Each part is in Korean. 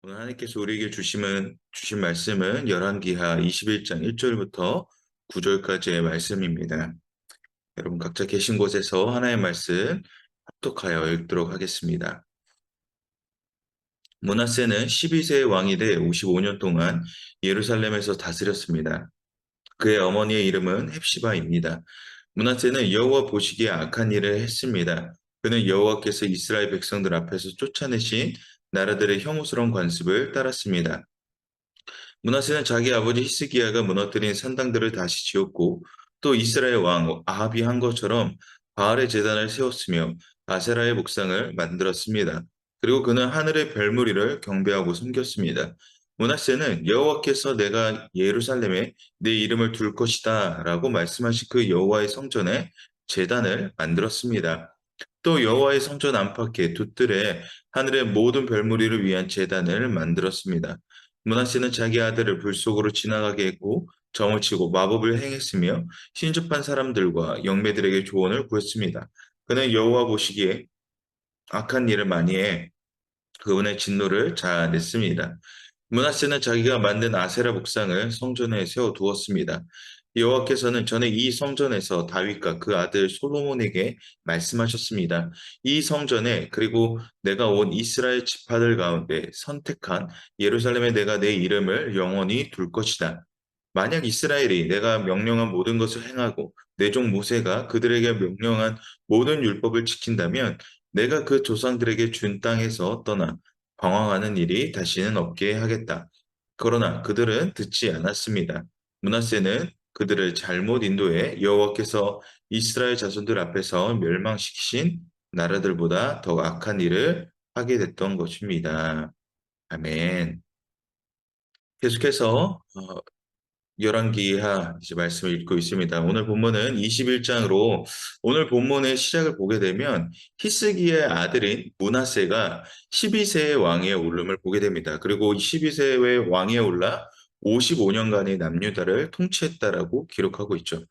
오늘 하나님께서 우리에게 주신 말씀은 열왕기하 21장 1절부터 9절까지의 말씀입니다. 여러분 각자 계신 곳에서 하나의 말씀 합독하여 읽도록 하겠습니다. 므낫세는 12세의 왕이 돼 55년 동안 예루살렘에서 다스렸습니다. 그의 어머니의 이름은 헵시바입니다. 므낫세는 여호와 보시기에 악한 일을 했습니다. 그는 여호와께서 이스라엘 백성들 앞에서 쫓아내신 나라들의 혐오스러운 관습을 따랐습니다. 므낫세는 자기 아버지 히스기야가 무너뜨린 산당들을 다시 지었고 또 이스라엘 왕 아합이 한 것처럼 바알의 제단을 세웠으며 아세라의 목상을 만들었습니다. 그리고 그는 하늘의 별무리를 경배하고 섬겼습니다. 므낫세는 여호와께서 내가 예루살렘에 내 이름을 둘 것이다라고 말씀하신 그 여호와의 성전에 제단을 만들었습니다. 또 여호와의 성전 안팎의 두 뜰에 하늘의 모든 별무리를 위한 제단을 만들었습니다. 므낫세는 자기 아들을 불 속으로 지나가게 했고 점을 치고 마법을 행했으며 신접한 사람들과 영매들에게 조언을 구했습니다. 그는 여호와 보시기에 악한 일을 많이 해 그분의 진노를 자아냈습니다. 므낫세는 자기가 만든 아세라 목상을 성전에 세워두었습니다. 여호와께서는 전에 이 성전에서 다윗과 그 아들 솔로몬에게 말씀하셨습니다. 이 성전에 그리고 내가 온 이스라엘 지파들 가운데 선택한 예루살렘에 내가 내 이름을 영원히 둘 것이다. 만약 이스라엘이 내가 명령한 모든 것을 행하고 내 종 모세가 그들에게 명령한 모든 율법을 지킨다면 내가 그 조상들에게 준 땅에서 떠나 방황하는 일이 다시는 없게 하겠다. 그러나 그들은 듣지 않았습니다. 므낫세는 그들을 잘못 인도해 여호와께서 이스라엘 자손들 앞에서 멸망시키신 나라들보다 더 악한 일을 하게 됐던 것입니다. 아멘. 계속해서 열왕기하 이제 말씀을 읽고 있습니다. 오늘 본문은 21장으로 오늘 본문의 시작을 보게 되면 히스기야의 아들인 므낫세가 12세의 왕위에 오름을 보게 됩니다. 그리고 12세의 왕위에 올라 55년간의 남유다를 통치했다라고 기록하고 있죠.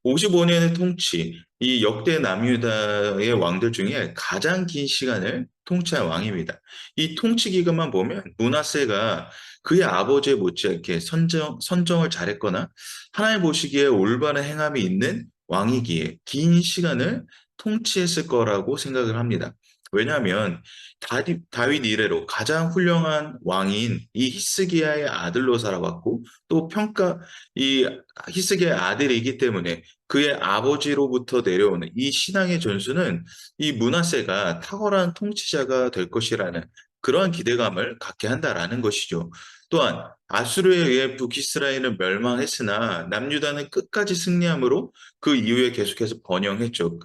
55년의 통치, 이 역대 남유다의 왕들 중에 가장 긴 시간을 통치한 왕입니다. 이 통치 기간만 보면 므낫세가 그의 아버지에 못지않게 선정을 잘했거나 하나님 보시기에 올바른 행함이 있는 왕이기에 긴 시간을 통치했을 거라고 생각을 합니다. 왜냐하면 다윗 이래로 가장 훌륭한 왕인 이 히스기야의 아들로 살아왔고 또 이 히스기야의 아들이기 때문에 그의 아버지로부터 내려오는 이 신앙의 전수는 이 므낫세가 탁월한 통치자가 될 것이라는 그러한 기대감을 갖게 한다라는 것이죠. 또한 아수르에 의해 북이스라엘은 멸망했으나 남유다는 끝까지 승리함으로 그 이후에 계속해서 번영했죠.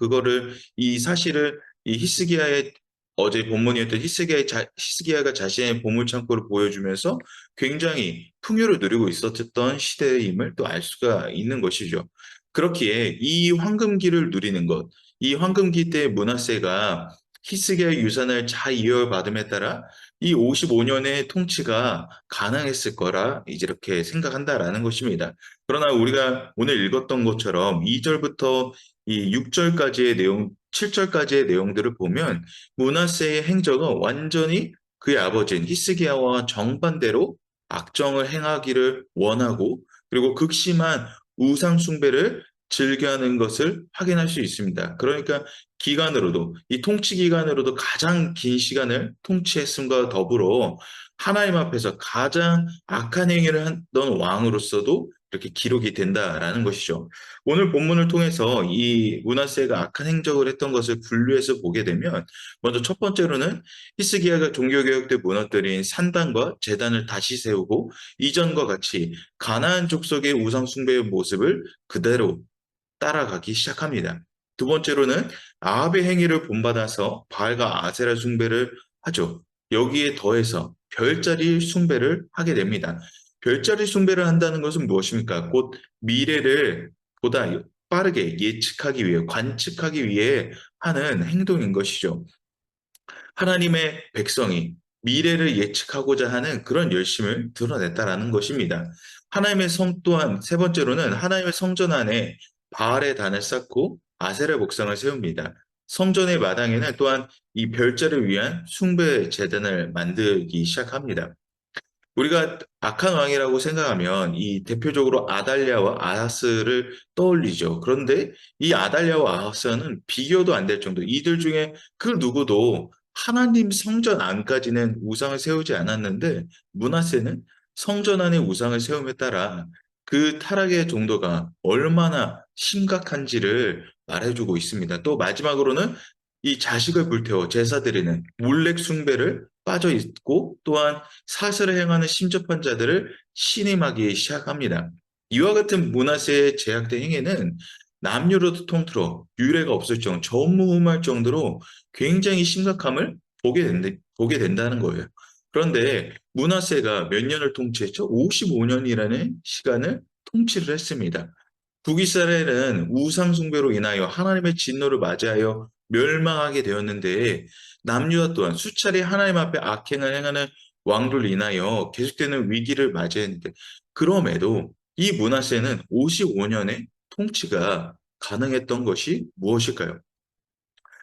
이 사실을 이 히스기야의 어제 본문이었던 히스기야가 자신의 보물창고를 보여주면서 굉장히 풍요를 누리고 있었던 시대임을 또 알 수가 있는 것이죠. 그렇기에 이 황금기를 누리는 것, 이 황금기 때 므낫세가 히스기야의 유산을 잘 이어받음에 따라 이 55년의 통치가 가능했을 거라 이제 이렇게 생각한다라는 것입니다. 그러나 우리가 오늘 읽었던 것처럼 2절부터 이 6절까지의 내용, 7절까지의 내용들을 보면 므낫세의 행적은 완전히 그의 아버지인 히스기야와 정반대로 악정을 행하기를 원하고 그리고 극심한 우상 숭배를 즐겨하는 것을 확인할 수 있습니다. 그러니까 이 통치 기간으로도 가장 긴 시간을 통치했음과 더불어 하나님 앞에서 가장 악한 행위를 했던 왕으로서도 이렇게 기록이 된다라는 것이죠. 오늘 본문을 통해서 이 므낫세가 악한 행적을 했던 것을 분류해서 보게 되면 먼저 첫 번째로는 히스기야가 종교개혁 때 무너뜨린 산당과 제단을 다시 세우고 이전과 같이 가나안 족속의 우상 숭배의 모습을 그대로 따라가기 시작합니다. 두 번째로는 아합의 행위를 본받아서 바알과 아세라 숭배를 하죠. 여기에 더해서 별자리 숭배를 하게 됩니다. 별자리 숭배를 한다는 것은 무엇입니까? 곧 미래를 보다 빠르게 예측하기 위해, 관측하기 위해 하는 행동인 것이죠. 하나님의 백성이 미래를 예측하고자 하는 그런 열심을 드러냈다라는 것입니다. 하나님의 성 또한 세 번째로는 하나님의 성전 안에 바알의 단을 쌓고 아세라 목상을 세웁니다. 성전의 마당에는 또한 이 별자를 위한 숭배 제단을 만들기 시작합니다. 우리가 악한 왕이라고 생각하면 이 대표적으로 아달랴와 아하스를 떠올리죠. 그런데 이 아달랴와 아하스는 비교도 안 될 정도. 이들 중에 그 누구도 하나님 성전 안까지는 우상을 세우지 않았는데 므낫세는 성전 안에 우상을 세움에 따라 그 타락의 정도가 얼마나 심각한지를 말해주고 있습니다. 또 마지막으로는 이 자식을 불태워 제사 드리는 몰렉 숭배를 빠져 있고 또한 사슬을 행하는 심접한 자들을 신임하기 시작합니다. 이와 같은 문화세에 제약된 행위는 남녀로도 통틀어 유례가 없을 정도, 전무후무할 정도로 굉장히 심각함을 보게 된다는 거예요. 그런데 문화세가 몇 년을 통치했죠? 55년이라는 시간을 통치를 했습니다. 북이스라엘은 우상 숭배로 인하여 하나님의 진노를 맞이하여 멸망하게 되었는데 남유다 또한 수차례 하나님 앞에 악행을 행하는 왕들로 인하여 계속되는 위기를 맞이했는데 그럼에도 이 므낫세는 55년의 통치가 가능했던 것이 무엇일까요?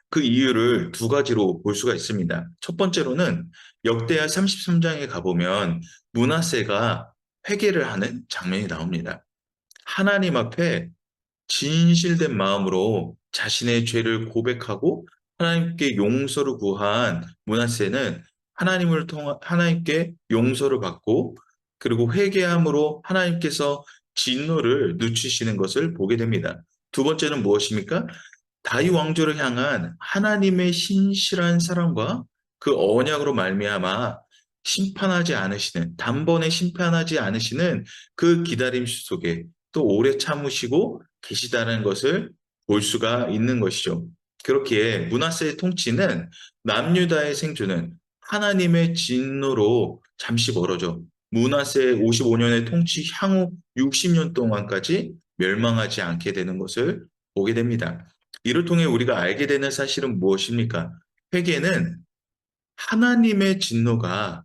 그 이유를 두 가지로 볼 수가 있습니다. 첫 번째로는 역대하 33장에 가보면 므낫세가 회개를 하는 장면이 나옵니다. 하나님 앞에 진실된 마음으로 자신의 죄를 고백하고 하나님께 용서를 구한 므낫세는 하나님께 용서를 받고 그리고 회개함으로 하나님께서 진노를 늦추시는 것을 보게 됩니다. 두 번째는 무엇입니까? 다윗 왕조를 향한 하나님의 신실한 사랑과 그 언약으로 말미암아 심판하지 않으시는 단번에 심판하지 않으시는 그 기다림 속에 또 오래 참으시고 계시다는 것을 볼 수가 있는 것이죠. 그렇기에 므낫세의 통치는 남유다의 생존은 하나님의 진노로 잠시 멀어져 므낫세의 55년의 통치 향후 60년 동안까지 멸망하지 않게 되는 것을 보게 됩니다. 이를 통해 우리가 알게 되는 사실은 무엇입니까? 회개는 하나님의 진노가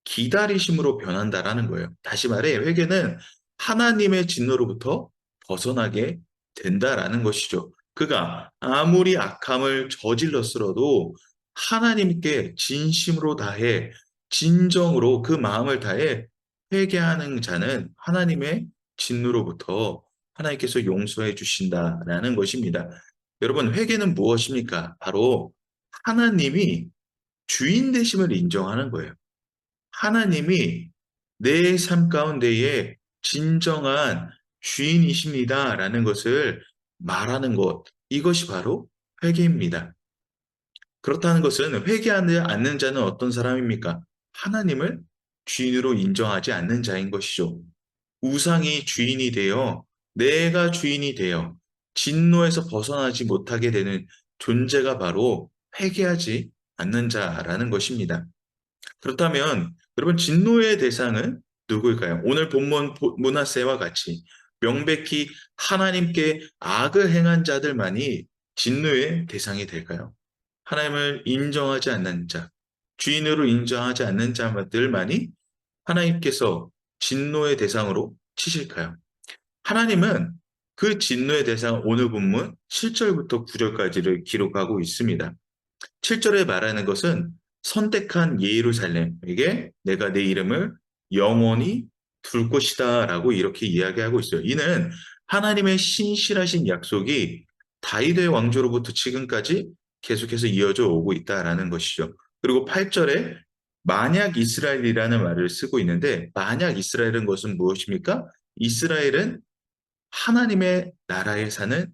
기다리심으로 변한다라는 거예요. 다시 말해, 회개는 하나님의 진노로부터 벗어나게 된다라는 것이죠. 그가 아무리 악함을 저질렀으라도 하나님께 진심으로 다해, 진정으로 그 마음을 다해 회개하는 자는 하나님의 진노로부터 하나님께서 용서해 주신다라는 것입니다. 여러분, 회개는 무엇입니까? 바로 하나님이 주인 되심을 인정하는 거예요. 하나님이 내 삶 가운데에 진정한 주인이십니다라는 것을 말하는 것. 이것이 바로 회개입니다. 그렇다는 것은 회개하지 않는 자는 어떤 사람입니까? 하나님을 주인으로 인정하지 않는 자인 것이죠. 우상이 주인이 되어 내가 주인이 되어 진노에서 벗어나지 못하게 되는 존재가 바로 회개하지 않는 자라는 것입니다. 그렇다면 여러분 진노의 대상은 누구일까요? 오늘 본문 므낫세와 같이 명백히 하나님께 악을 행한 자들만이 진노의 대상이 될까요? 하나님을 인정하지 않는 자, 주인으로 인정하지 않는 자들만이 하나님께서 진노의 대상으로 치실까요? 하나님은 그 진노의 대상 오늘 본문 7절부터 9절까지를 기록하고 있습니다. 7절에 말하는 것은 선택한 예루살렘에게 내가 내 이름을 영원히 둘 것이다 라고 이렇게 이야기하고 있어요. 이는 하나님의 신실하신 약속이 다윗의 왕조로부터 지금까지 계속해서 이어져 오고 있다라는 것이죠. 그리고 8절에 만약 이스라엘이라는 말을 쓰고 있는데 만약 이스라엘은 것은 무엇입니까? 이스라엘은 하나님의 나라에 사는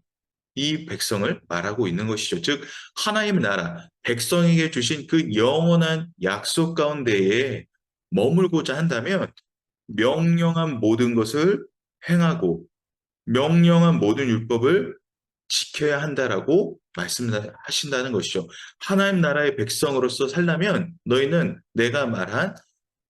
이 백성을 말하고 있는 것이죠. 즉, 하나님의 나라, 백성에게 주신 그 영원한 약속 가운데에 머물고자 한다면 명령한 모든 것을 행하고 명령한 모든 율법을 지켜야 한다라고 말씀하신다는 것이죠. 하나님 나라의 백성으로서 살려면 너희는 내가 말한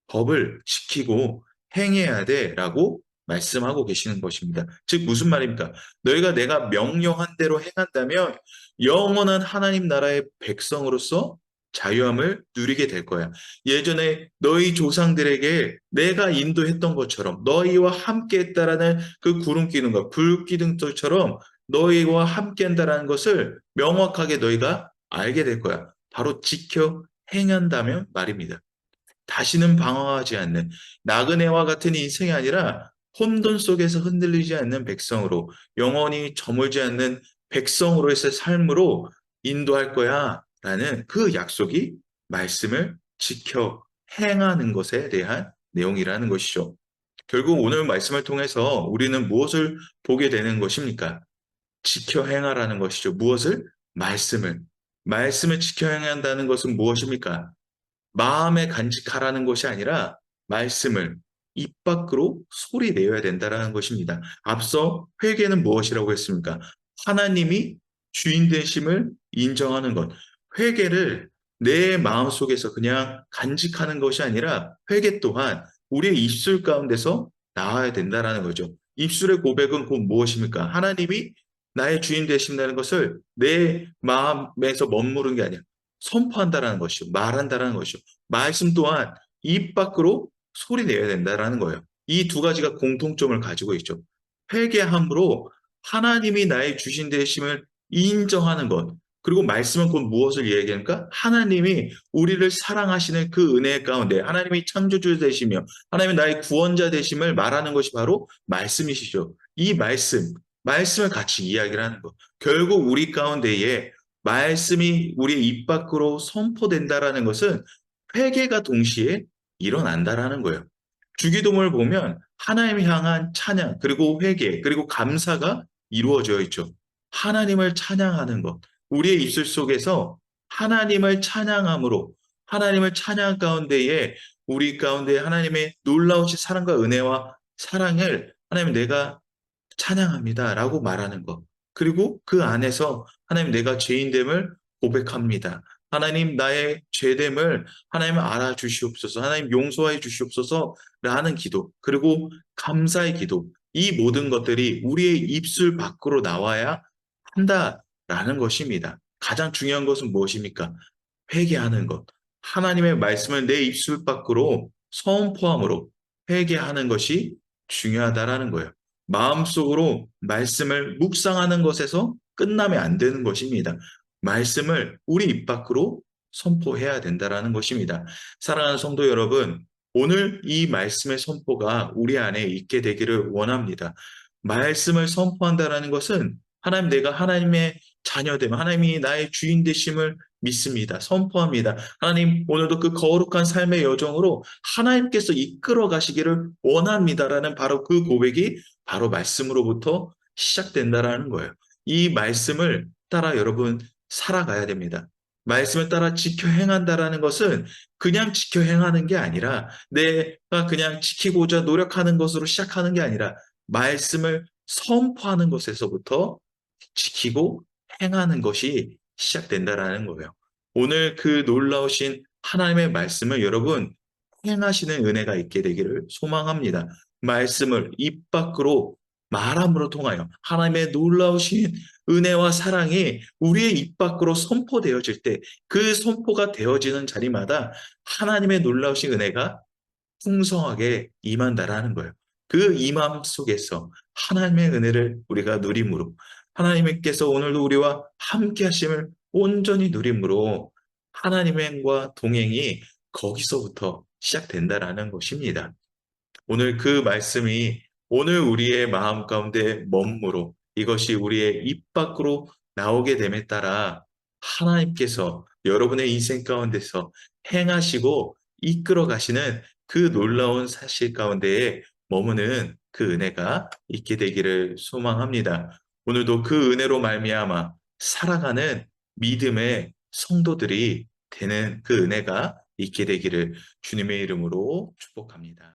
법을 지키고 행해야 돼라고 말씀하고 계시는 것입니다. 즉 무슨 말입니까? 너희가 내가 명령한 대로 행한다면 영원한 하나님 나라의 백성으로서 자유함을 누리게 될 거야. 예전에 너희 조상들에게 내가 인도했던 것처럼 너희와 함께 했다라는 그 구름 기둥과 불 기둥처럼 너희와 함께 한다라는 것을 명확하게 너희가 알게 될 거야. 바로 지켜 행한다면 말입니다. 다시는 방황하지 않는 나그네와 같은 인생이 아니라 혼돈 속에서 흔들리지 않는 백성으로 영원히 저물지 않는 백성으로서의 삶으로 인도할 거야 라는 그 약속이 말씀을 지켜 행하는 것에 대한 내용이라는 것이죠. 결국 오늘 말씀을 통해서 우리는 무엇을 보게 되는 것입니까? 지켜 행하라는 것이죠. 무엇을? 말씀을. 말씀을 지켜 행한다는 것은 무엇입니까? 마음에 간직하라는 것이 아니라 말씀을 입 밖으로 소리 내어야 된다라는 것입니다. 앞서 회개는 무엇이라고 했습니까? 하나님이 주인 되심을 인정하는 것. 회개를 내 마음속에서 그냥 간직하는 것이 아니라 회개 또한 우리의 입술 가운데서 나와야 된다라는 거죠. 입술의 고백은 곧 무엇입니까? 하나님이 나의 주인 되신다는 것을 내 마음에서 머무르는 게 아니라 선포한다라는 것이요. 말한다라는 것이요. 말씀 또한 입 밖으로 소리 내야 된다라는 거예요. 이 두 가지가 공통점을 가지고 있죠. 회개함으로 하나님이 나의 주신 되심을 인정하는 것. 그리고 말씀은 곧 무엇을 이야기합니까? 하나님이 우리를 사랑하시는 그 은혜 가운데 하나님이 창조주 되시며 하나님이 나의 구원자 되심을 말하는 것이 바로 말씀이시죠. 이 말씀을 같이 이야기를 하는 것. 결국 우리 가운데에 말씀이 우리의 입 밖으로 선포된다라는 것은 회개가 동시에 일어난다라는 거예요. 주기도문을 보면 하나님 향한 찬양, 그리고 회개, 그리고 감사가 이루어져 있죠. 하나님을 찬양하는 것. 우리의 입술 속에서 하나님을 찬양함으로 하나님을 찬양 가운데에 우리 가운데 하나님의 놀라우신 사랑과 은혜와 사랑을 하나님 내가 찬양합니다. 라고 말하는 것. 그리고 그 안에서 하나님 내가 죄인됨을 고백합니다. 하나님 나의 죄됨을 하나님 알아주시옵소서. 하나님 용서해 주시옵소서. 라는 기도. 그리고 감사의 기도. 이 모든 것들이 우리의 입술 밖으로 나와야 한다라는 것입니다. 가장 중요한 것은 무엇입니까? 회개하는 것. 하나님의 말씀을 내 입술 밖으로 선포함으로 회개하는 것이 중요하다라는 거예요. 마음속으로 말씀을 묵상하는 것에서 끝나면 안 되는 것입니다. 말씀을 우리 입 밖으로 선포해야 된다라는 것입니다. 사랑하는 성도 여러분, 오늘 이 말씀의 선포가 우리 안에 있게 되기를 원합니다. 말씀을 선포한다라는 것은 하나님 내가 하나님의 자녀됨, 하나님이 나의 주인 되심을 믿습니다. 선포합니다. 하나님 오늘도 그 거룩한 삶의 여정으로 하나님께서 이끌어 가시기를 원합니다라는 바로 그 고백이 바로 말씀으로부터 시작된다라는 거예요. 이 말씀을 따라 여러분 살아가야 됩니다. 말씀을 따라 지켜 행한다라는 것은 그냥 지켜 행하는 게 아니라 내가 그냥 지키고자 노력하는 것으로 시작하는 게 아니라 말씀을 선포하는 것에서부터 지키고 행하는 것이 시작된다라는 거예요. 오늘 그 놀라우신 하나님의 말씀을 여러분 행하시는 은혜가 있게 되기를 소망합니다. 말씀을 입 밖으로 말함으로 통하여 하나님의 놀라우신 은혜와 사랑이 우리의 입 밖으로 선포되어질 때 그 선포가 되어지는 자리마다 하나님의 놀라우신 은혜가 풍성하게 임한다라는 거예요. 그 임함 속에서 하나님의 은혜를 우리가 누림으로 하나님께서 오늘도 우리와 함께 하심을 온전히 누림으로 하나님과 동행이 거기서부터 시작된다라는 것입니다. 오늘 그 말씀이 오늘 우리의 마음 가운데 머무로 이것이 우리의 입 밖으로 나오게 됨에 따라 하나님께서 여러분의 인생 가운데서 행하시고 이끌어 가시는 그 놀라운 사실 가운데에 머무는 그 은혜가 있게 되기를 소망합니다. 오늘도 그 은혜로 말미암아 살아가는 믿음의 성도들이 되는 그 은혜가 있게 되기를 주님의 이름으로 축복합니다.